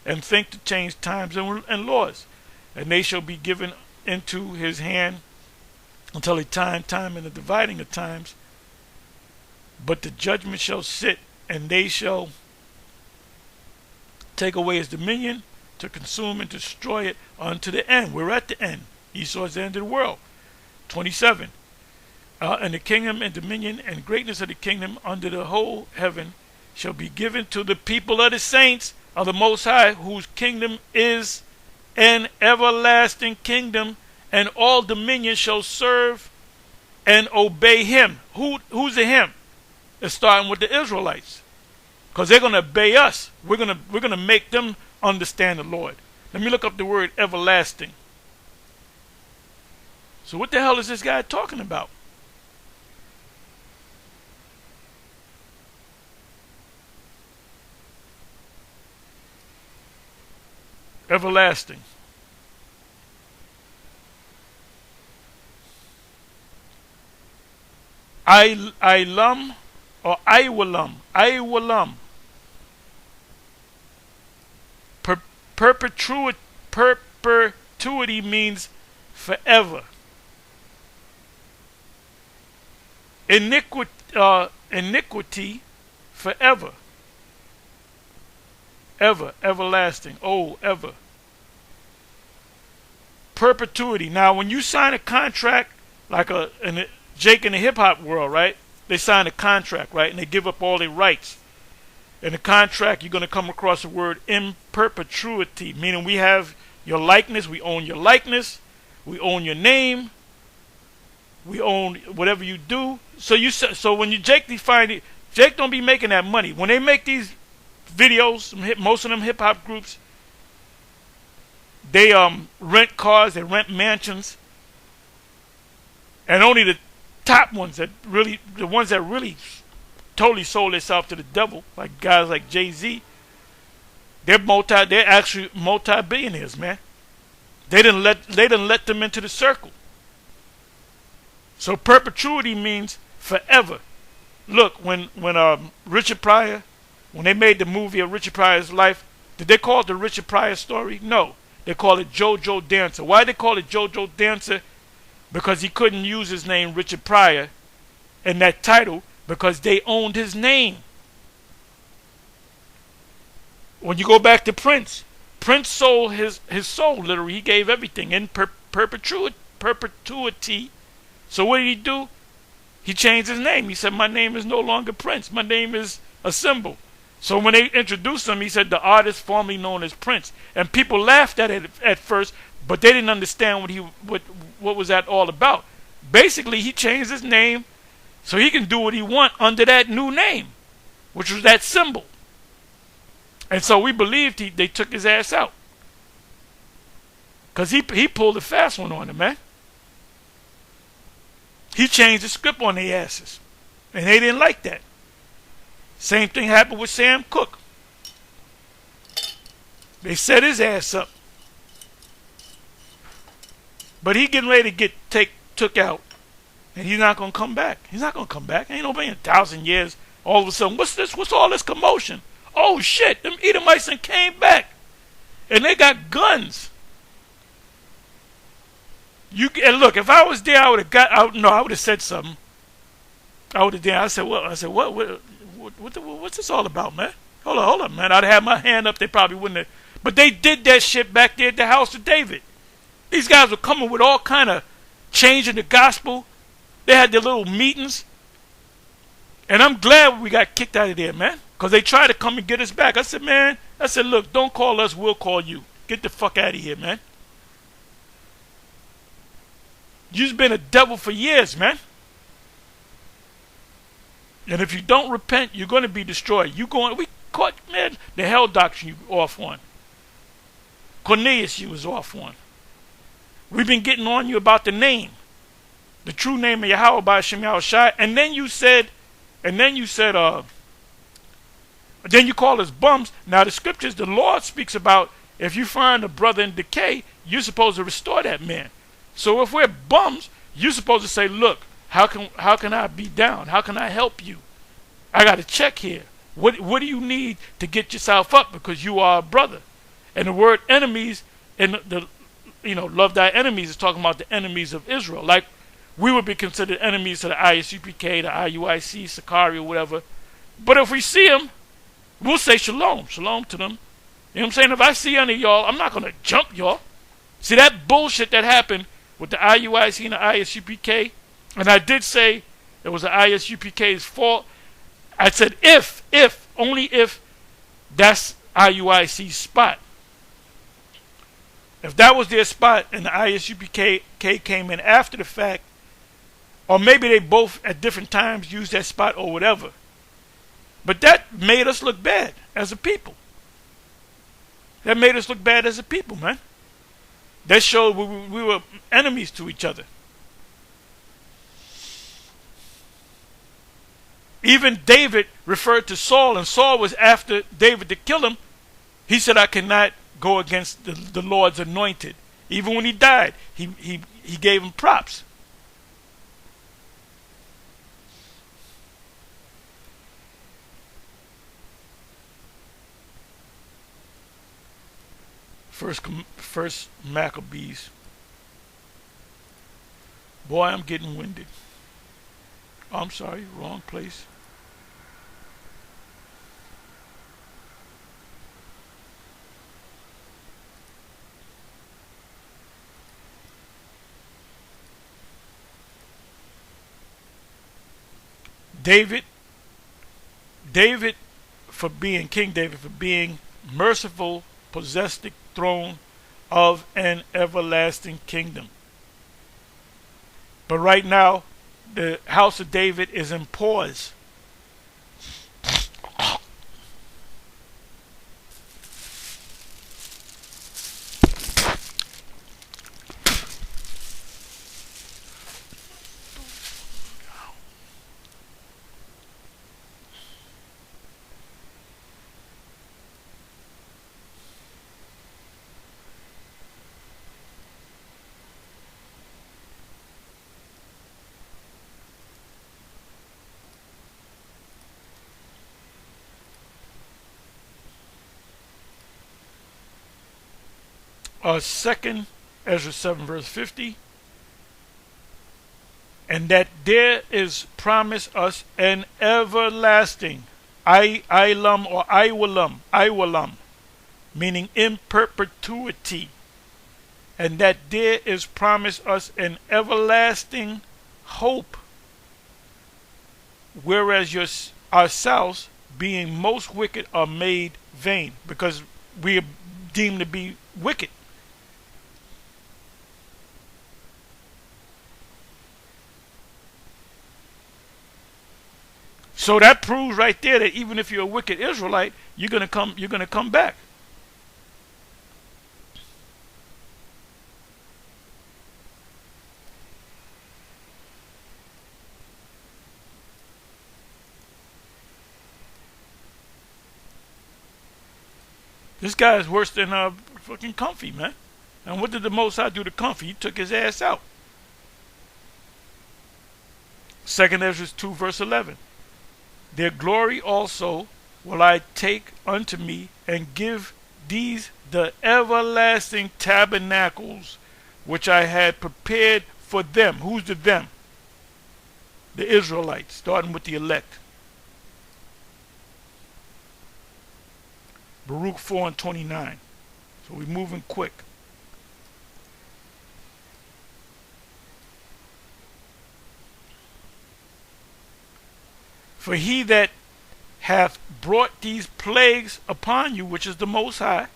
and think to change times and laws. And they shall be given into his hand until a time and the dividing of times. But the judgment shall sit, and they shall take away his dominion, to consume and destroy it unto the end. We're at the end. Esau is the end of the world. 27. And the kingdom and dominion and greatness of the kingdom under the whole heaven shall be given to the people of the saints of the Most High, whose kingdom is an everlasting kingdom, and all dominion shall serve and obey him. Who's the him? It's starting with the Israelites, because they're going to obey us. We're going to make them understand the Lord. Let me look up the word everlasting. So what the hell is this guy talking about? Everlasting. Ilam or Iwalam. Perpetuity means forever. Iniquity, forever. Ever, everlasting, ever. Perpetuity. Now, when you sign a contract, like Jake in the hip hop world, right? They sign a contract, right? And they give up all their rights. In the contract, you're going to come across the word in perpetuity, meaning we have your likeness, we own your likeness, we own your name, we own whatever you do. So when you Jake don't be making that money. When they make these videos, most of them hip hop groups, they rent cars, they rent mansions, and only the top ones the ones that really totally sold themselves to the devil, like guys like Jay-Z, they're actually multi-billionaires, man. They didn't let them into the circle. So perpetuity means forever. Look, when Richard Pryor, when they made the movie of Richard Pryor's life, did they call it the Richard Pryor story? No. They call it JoJo Dancer. Why they call it JoJo Dancer? Because he couldn't use his name Richard Pryor in that title because they owned his name. When you go back to Prince sold his soul, literally. He gave everything in perpetuity. So what did he do? He changed his name. He said, my name is no longer Prince. My name is a symbol. So when they introduced him, he said, the artist formerly known as Prince. And people laughed at it at first, but they didn't understand what was that all about. Basically, he changed his name so he can do what he want under that new name, which was that symbol. And so we believed they took his ass out. Because he pulled a fast one on him, man. He changed the script on their asses. And they didn't like that. Same thing happened with Sam Cooke. They set his ass up. But he getting ready to get took out. And he's not going to come back. He's not going to come back. Ain't nobody in 1,000 years. All of a sudden, what's this? What's all this commotion? Oh, shit. Them Edomites came back. And they got guns. And look, if I was there, I would have said something. I would have done. I said, what's this all about, man? Hold on, man. I'd have my hand up. They probably wouldn't have. But they did that shit back there at the house of David. These guys were coming with all kind of changing the gospel. They had their little meetings. And I'm glad we got kicked out of there, man. Because they tried to come and get us back. I said, look, don't call us, we'll call you. Get the fuck out of here, man. You've been a devil for years, man. And if you don't repent, you're going to be destroyed. We caught, man, the hell doctrine you off on. Cornelius, you was off on. We've been getting on you about the name. The true name of Yahweh by Hashem Yahushai. And then you said, then you call us bums. Now the scriptures, the Lord speaks about if you find a brother in decay, you're supposed to restore that man. So if we're bums, you're supposed to say, look, how can I be down? How can I help you? I got a check here. What do you need to get yourself up because you are a brother? And the word enemies in the love thy enemies is talking about the enemies of Israel. Like we would be considered enemies to the ISUPK, the IUIC, Sakari, or whatever. But if we see them, we'll say shalom, shalom to them. You know what I'm saying? If I see any of y'all, I'm not going to jump y'all. See that bullshit that happened with the IUIC and the ISUPK? And I did say it was the ISUPK's fault. I said only if that's IUIC's spot. If that was their spot and the ISUPK came in after the fact, or maybe they both at different times used that spot or whatever. But that made us look bad as a people. That made us look bad as a people, man. That showed we were enemies to each other. Even David referred to Saul, and Saul was after David to kill him. He said, I cannot go against the Lord's anointed. Even when he died, he gave him props. First Maccabees. Boy, I'm getting winded. Oh, I'm sorry, wrong place. King David for being merciful, possessed the throne of an everlasting kingdom. But right now, the house of David is in pause. Second Ezra 7 verse 50, and that there is promised us an everlasting Ilam or Iwalam, meaning in perpetuity, and that there is promised us an everlasting hope, whereas ourselves, being most wicked, are made vain, because we are deemed to be wicked. So that proves right there that even if you're a wicked Israelite, you're gonna come back. This guy is worse than fucking Comfy, man. And what did the Most High do to Comfy? He took his ass out. 2nd Ezra 2 verse 11. Their glory also will I take unto me, and give these the everlasting tabernacles which I had prepared for them. Who's the them? The Israelites, starting with the elect. Baruch 4 and 29. So we're moving quick. For he that hath brought these plagues upon you, which is the Most High,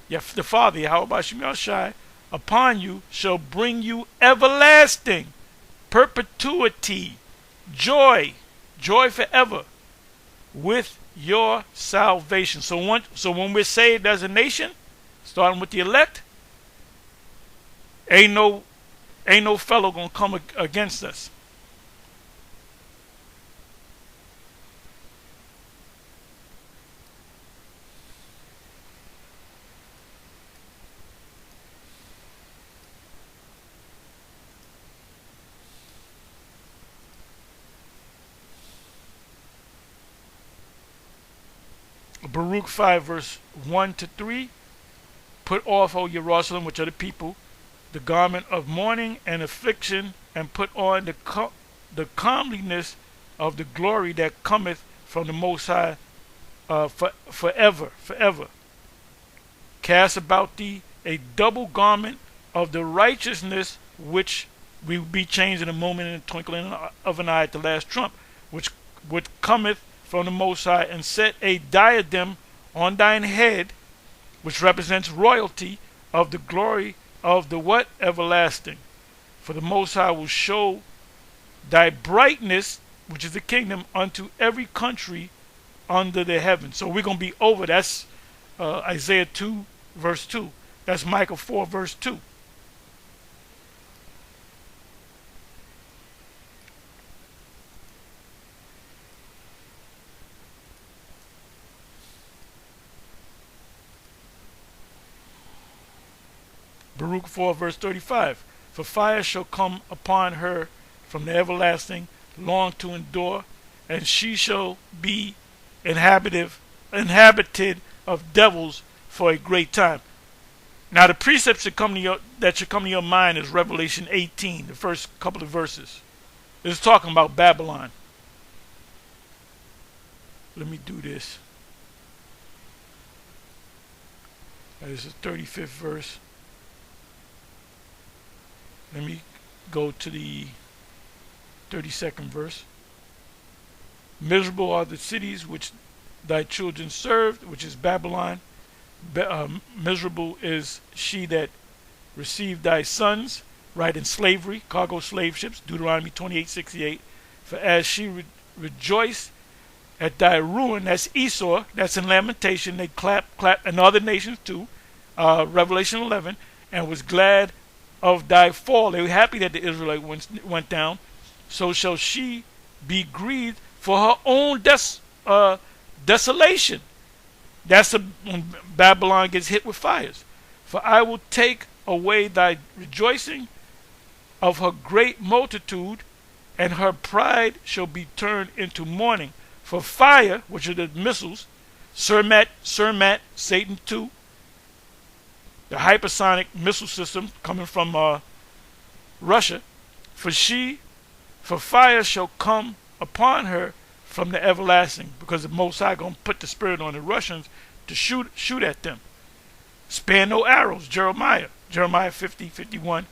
the Father, Yahweh Shem Yahushai, upon you, shall bring you everlasting perpetuity, joy forever, with your salvation. So when we're saved as a nation, starting with the elect, ain't no fellow gonna come against us. Baruch 5 verse 1 to 3. Put off, O Jerusalem, which are the people, the garment of mourning and affliction, and put on the comeliness of the glory that cometh from the Most High, forever, forever. Cast about thee a double garment of the righteousness, which we will be changed in a moment, in the twinkling of an eye, at the last trump, which cometh from the Most High, and set a diadem on thine head, which represents royalty, of the glory of the what? Everlasting. For the Most High will show thy brightness, which is the kingdom, unto every country under the heaven. So we're going to be over. That's Isaiah 2, verse 2. That's Micah 4, verse 2. Baruch 4, verse 35. For fire shall come upon her from the everlasting, long to endure, and she shall be inhabited of devils for a great time. Now the precept that should come to your mind is Revelation 18, the first couple of verses. It's talking about Babylon. Let me do this. That is the 35th verse. Let me go to the 32nd verse. Miserable are the cities which thy children served, which is Babylon. Miserable is she that received thy sons, right, in slavery, cargo slave ships, Deuteronomy 28:68. For as she rejoiced at thy ruin, that's Esau, that's in Lamentation, they clap, and other nations too, Revelation 11, and was glad of thy fall. They were happy that the Israelite went down. So shall she be grieved for her own desolation. That's when Babylon gets hit with fires. For I will take away thy rejoicing of her great multitude, and her pride shall be turned into mourning. For fire, which are the missiles, Cermat, Satan 2, the hypersonic missile system coming from Russia, for fire shall come upon her from the everlasting, because the Most High going to put the spirit on the Russians to shoot at them. Spare no arrows, Jeremiah 50:51.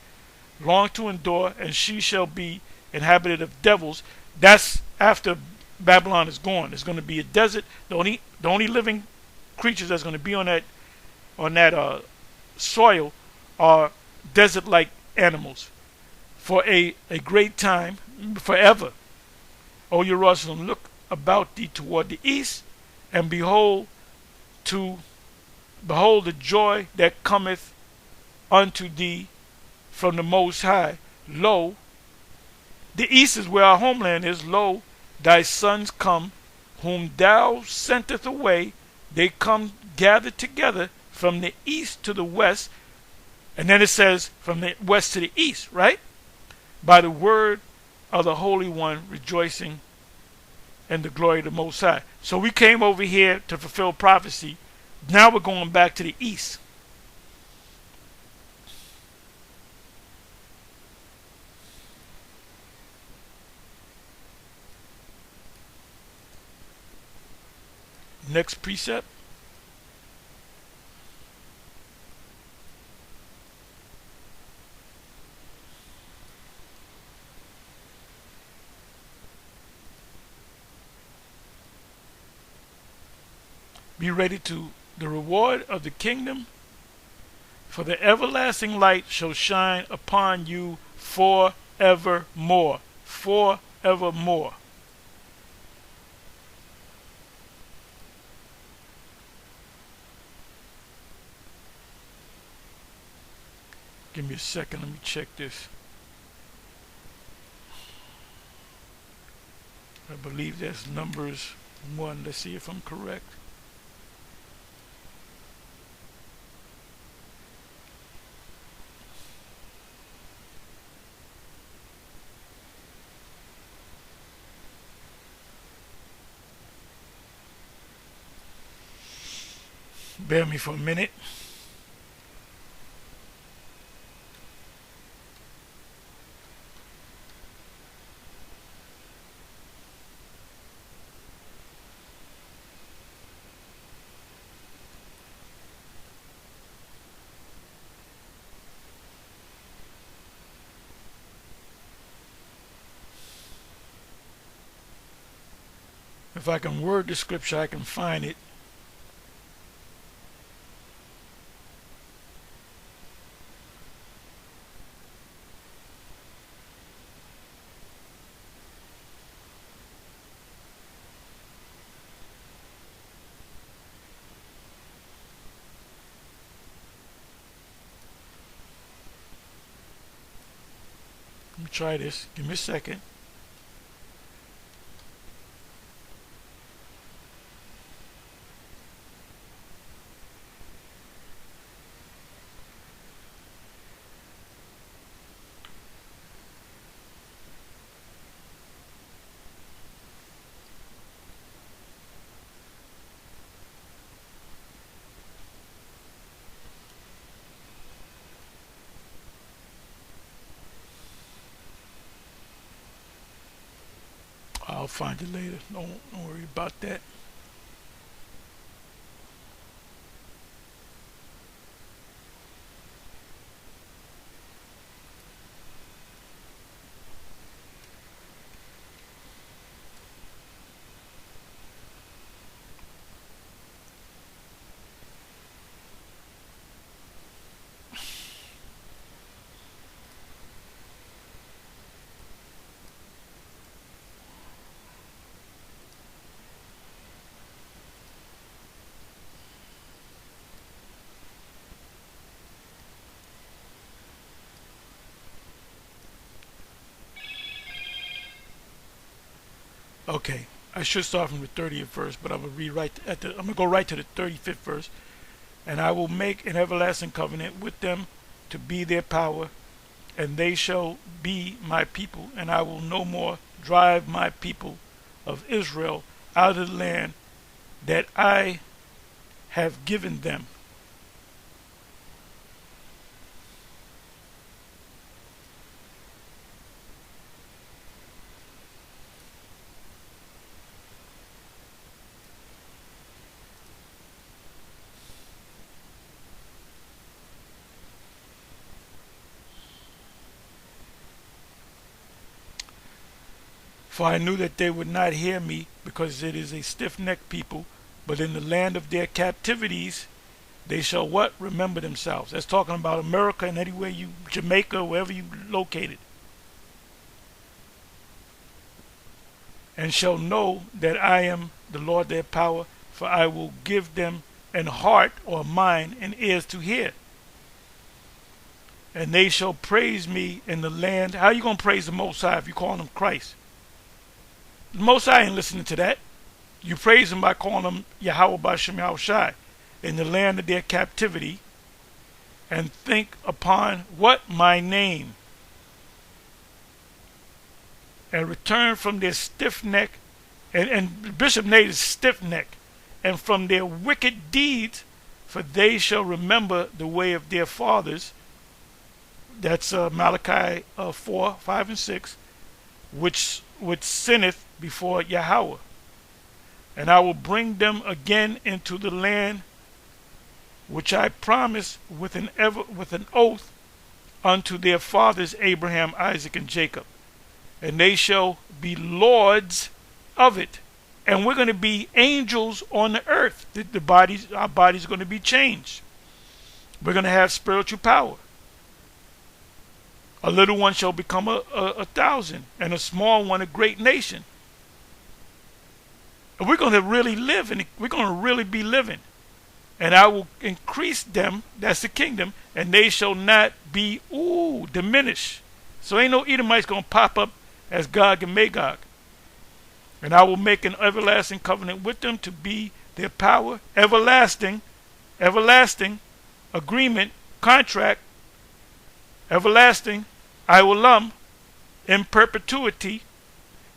Long to endure, and she shall be inhabited of devils. That's after Babylon is gone. It's going to be a desert. The only living creatures that's going to be on that soil are desert-like animals for a great time, forever. O Jerusalem, look about thee toward the east, and behold the joy that cometh unto thee from the Most High. Lo, the east is where our homeland is. Lo, thy sons come, whom thou sentest away. They come gathered together from the east to the west. And then it says from the west to the east, right? By the word of the Holy One, rejoicing in the glory of the Most High. So we came over here to fulfill prophecy. Now we're going back to the east. Next precept. Be ready to the reward of the kingdom, for the everlasting light shall shine upon you forevermore. Forevermore. Give me a second, let me check this. I believe that's Numbers 1. Let's see if I'm correct. Bear me for a minute. If I can word the scripture, I can find it. Let me try this. Give me a second. I'll find it later. Don't worry about that. Okay, I should start from the 30th verse, but I'm gonna read right at the. I'm gonna go right to the 35th verse. And I will make an everlasting covenant with them to be their power, and they shall be my people, and I will no more drive my people of Israel out of the land that I have given them. For I knew that they would not hear me, because it is a stiff-necked people, but in the land of their captivities they shall what? Remember themselves. That's talking about America and anywhere you, Jamaica, wherever you located. And shall know that I am the Lord their power, for I will give them an heart or mind and ears to hear. And they shall praise me in the land. How are you going to praise the Most High if you call him Christ? The Most High ain't listening to that. You praise him by calling him Yahweh Bashem Yahushai in the land of their captivity, and think upon what? My name. And return from their stiff neck, and Bishop Nate is stiff neck, and from their wicked deeds, for they shall remember the way of their fathers. That's Malachi 4, 5, and 6, which sinneth before Yahweh. And I will bring them again into the land which I promised with an oath unto their fathers Abraham, Isaac, and Jacob. And they shall be lords of it. And we're going to be angels on the earth. Our bodies are going to be changed. We're going to have spiritual power. A little one shall become a thousand, and a small one a great nation. And we're going to really live, and we're going to really be living. And I will increase them, that's the kingdom, and they shall not be, diminished. So ain't no Edomites going to pop up as Gog and Magog. And I will make an everlasting covenant with them to be their power, everlasting agreement, contract, everlasting, I will in perpetuity,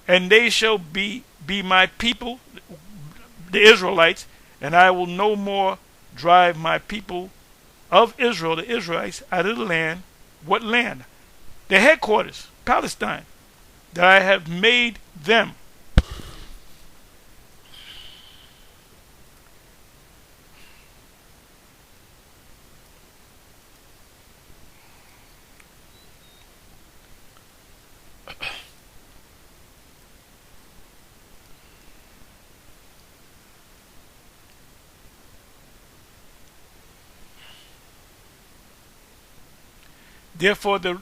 and they shall be my people, the Israelites, and I will no more drive my people of Israel, the Israelites, out of the land. What land? Their headquarters, Palestine, that I have made them. Therefore the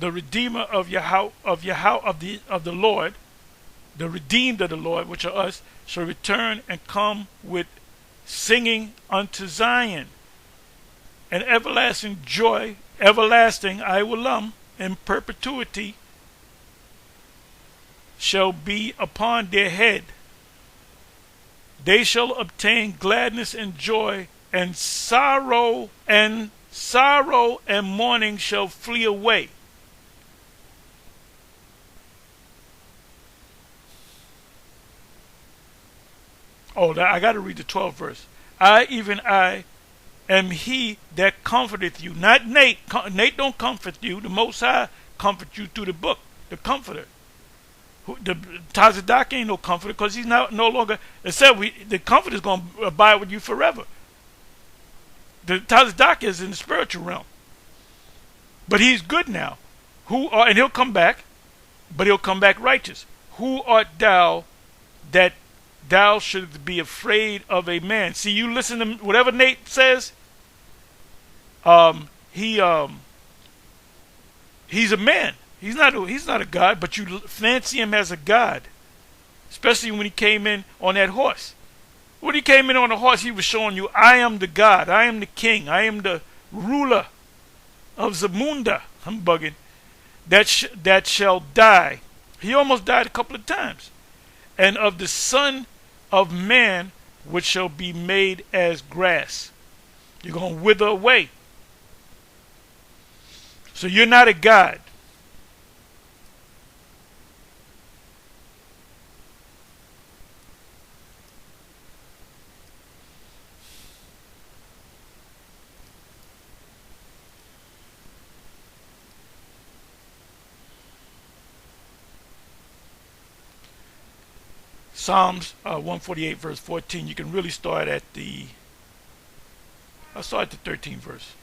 Redeemer of the Lord, the redeemed of the Lord, which are us, shall return and come with singing unto Zion, and everlasting joy, everlasting I will in perpetuity shall be upon their head. They shall obtain gladness and joy, and sorrow and mourning shall flee away. Oh, I got to read the 12th verse. I, even I, am he that comforteth you. Not Nate. Nate don't comfort you. The Most High comfort you through the book, the Comforter. The Tazadak ain't no comforter because he's no longer. It said the Comforter is going to abide with you forever. The Tazadak is in the spiritual realm, but he's good now. And he'll come back, but he'll come back righteous. Who art thou that thou shouldst be afraid of a man? See, you listen to whatever Nate says. He's a man. He's not a god, but you fancy him as a god, especially when he came in on that horse. When he came in on the horse, he was showing you, I am the God, I am the king, I am the ruler of Zamunda. I'm bugging. That shall die. He almost died a couple of times. And of the Son of Man, which shall be made as grass. You're going to wither away. So you're not a god. Psalms 148 verse 14. You can really start at I'll start at the 13th verse.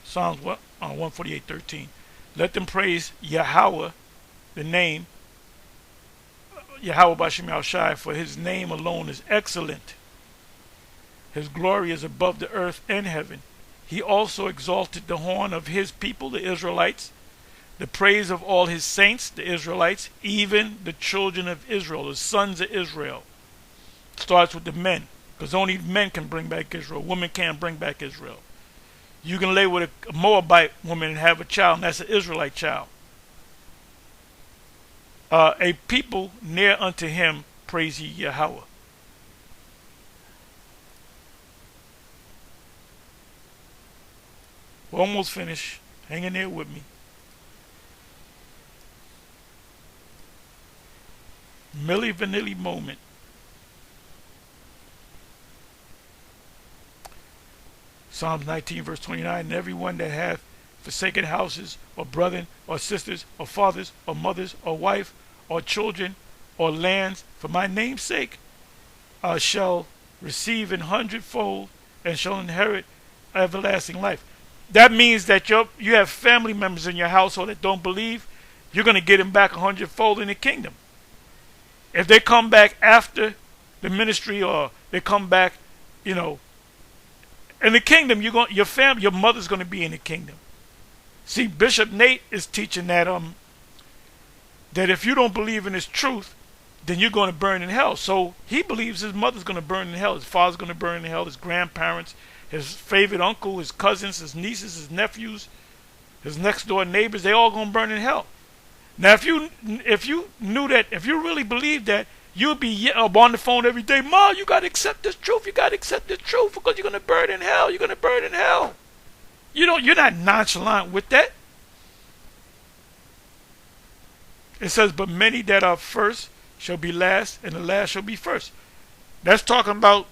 Psalms 148:13. Let them praise Yahweh, the name Yahweh Bashem Yahushai, for his name alone is excellent. His glory is above the earth and heaven. He also exalted the horn of his people, the Israelites, the praise of all his saints, the Israelites, even the children of Israel, the sons of Israel. Starts with the men, because only men can bring back Israel. Women can't bring back Israel. You can lay with a Moabite woman and have a child, and that's an Israelite child. A people near unto him, praise ye Yahweh. We're almost finished. Hang in there with me. Milli Vanilli moment. Psalms 19 verse 29. And everyone that hath forsaken houses, or brethren, or sisters, or fathers, or mothers, or wife, or children, or lands, for my name's sake, shall receive an hundredfold, and shall inherit everlasting life. That means that you have family members in your household that don't believe. You're going to get them back a hundredfold in the kingdom. If they come back after the ministry, or they come back, in the kingdom, your mother's going to be in the kingdom. See, Bishop Nate is teaching that that if you don't believe in his truth, then you're going to burn in hell. So he believes his mother's going to burn in hell, his father's going to burn in hell, his grandparents, his favorite uncle, his cousins, his nieces, his nephews, his next door neighbors, they all going to burn in hell. Now, if you knew that, if you really believed that, you'd be on the phone every day. Ma, you got to accept this truth. You got to accept this truth because you're going to burn in hell. You're going to burn in hell. You're not nonchalant with that. It says, but many that are first shall be last, and the last shall be first. That's talking about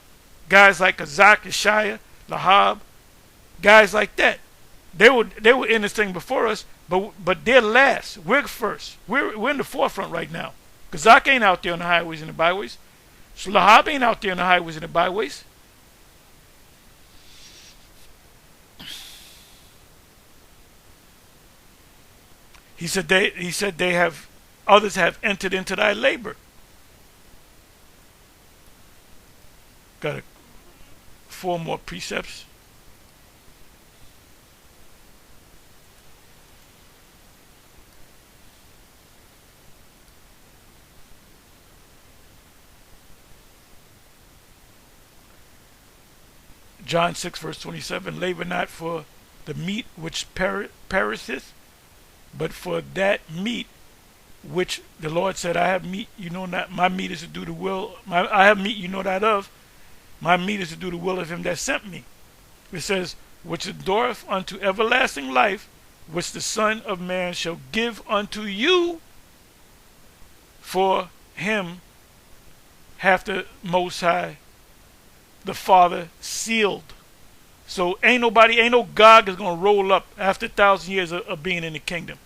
guys like Azak, Ishaiah, Lahab, guys like that. They were in this thing before us, but they're last. We're first. We're in the forefront right now. Azak ain't out there on the highways and the byways. So Lahab ain't out there on the highways and the byways. He said they have, others have entered into thy labor. Got 4 more precepts. John 6 verse 27, labor not for the meat which perisheth, but for that meat which the Lord said, I have meat you know not, my meat is to do the will, I have meat you know not of, my meat is to do the will of him that sent me. It says, which endureth unto everlasting life, which the Son of Man shall give unto you, for him hath the Most High, the Father, sealed. So ain't no God is going to roll up after 1,000 years of being in the kingdom.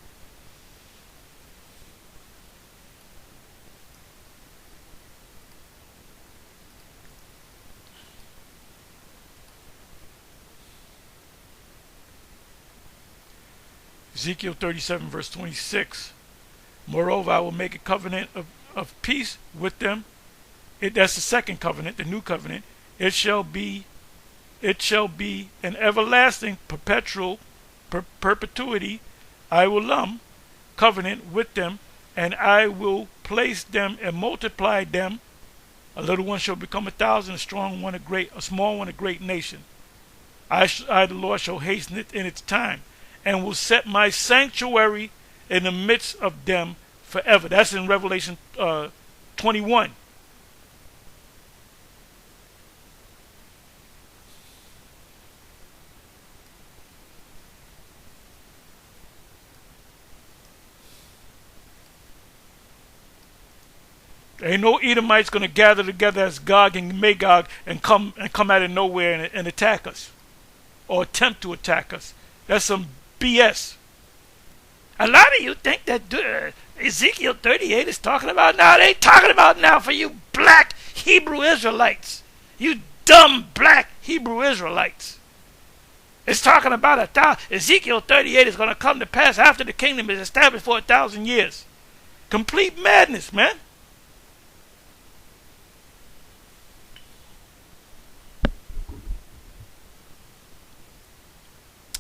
Ezekiel 37 verse 26. Moreover, I will make a covenant of peace with them. That's the second covenant, the new covenant. It shall be an everlasting, perpetual, perpetuity. I will covenant with them, and I will place them and multiply them. A little one shall become 1,000, a strong one a small one a great nation. I the Lord shall hasten it in its time, and will set my sanctuary in the midst of them forever. That's in Revelation 21. Ain't no Edomites going to gather together as Gog and Magog and come out of nowhere and attack us, or attempt to attack us. That's some BS. A lot of you think that Ezekiel 38 is talking about now. They ain't talking about now for you black Hebrew Israelites. You dumb black Hebrew Israelites. It's talking about Ezekiel 38 is going to come to pass after the kingdom is established for 1,000 years. Complete madness, man.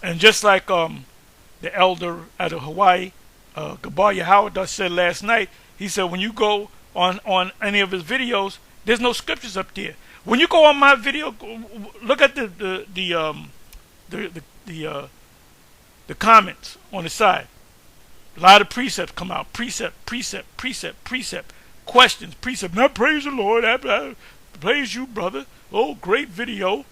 And just like the elder out of Hawaii, Gabalia Howard said last night, he said when you go on any of his videos, there's no scriptures up there. When you go on my video, look at the comments on the side. A lot of precepts come out. Precept. Questions. Precept. Now praise the Lord. I praise you, brother. Oh, great video.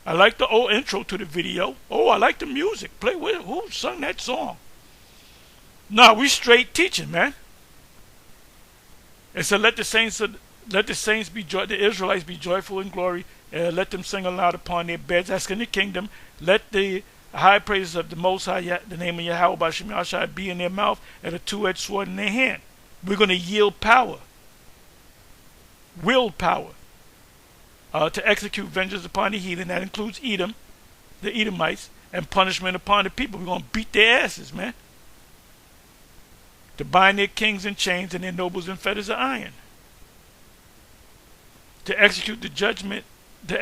I like the old intro to the video. Oh, I like the music. Who sung that song? No, we straight teaching, man. And so let the saints be the Israelites be joyful in glory. Let them sing aloud upon their beds. That's in the kingdom. Let the high praises of the Most High, the name of Yahweh B'Shem Yahshai, be in their mouth and a two-edged sword in their hand. We're going to yield power, willpower, to execute vengeance upon the heathen. That includes Edom, the Edomites, and punishment upon the people. We're going to beat their asses, man. To bind their kings in chains and their nobles in fetters of iron. To execute the judgment, to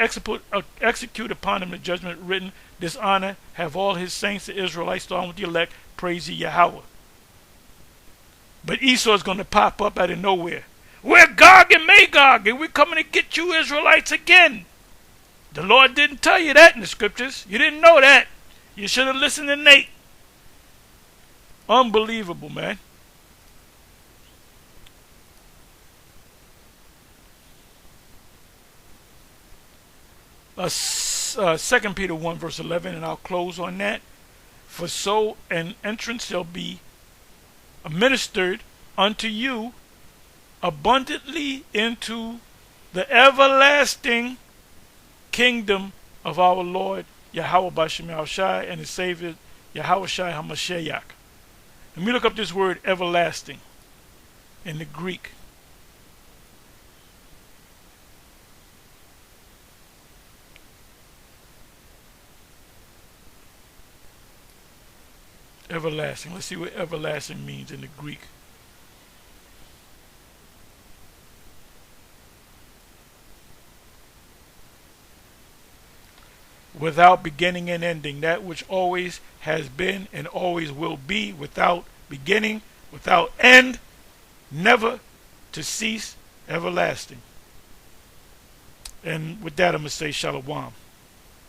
execute upon them the judgment written, dishonor, have all his saints, the Israelites, starting with the elect, praise ye Yahweh. But Esau is going to pop up out of nowhere. We're Gog and Magog, and we're coming to get you Israelites again. The Lord didn't tell you that in the scriptures. You didn't know that. You should have listened to Nate. Unbelievable, man. Second Peter 1 verse 11, and I'll close on that. For so an entrance shall be ministered unto you abundantly into the everlasting kingdom of our Lord Yahweh B'Shem Yahshai and his Savior Yahweh Shai HaMashiach. Let me look up this word everlasting in the Greek. Everlasting. Let's see what everlasting means in the Greek. Without beginning and ending, that which always has been and always will be, without beginning, without end, never to cease, everlasting. And with that, I'm going to say shalom.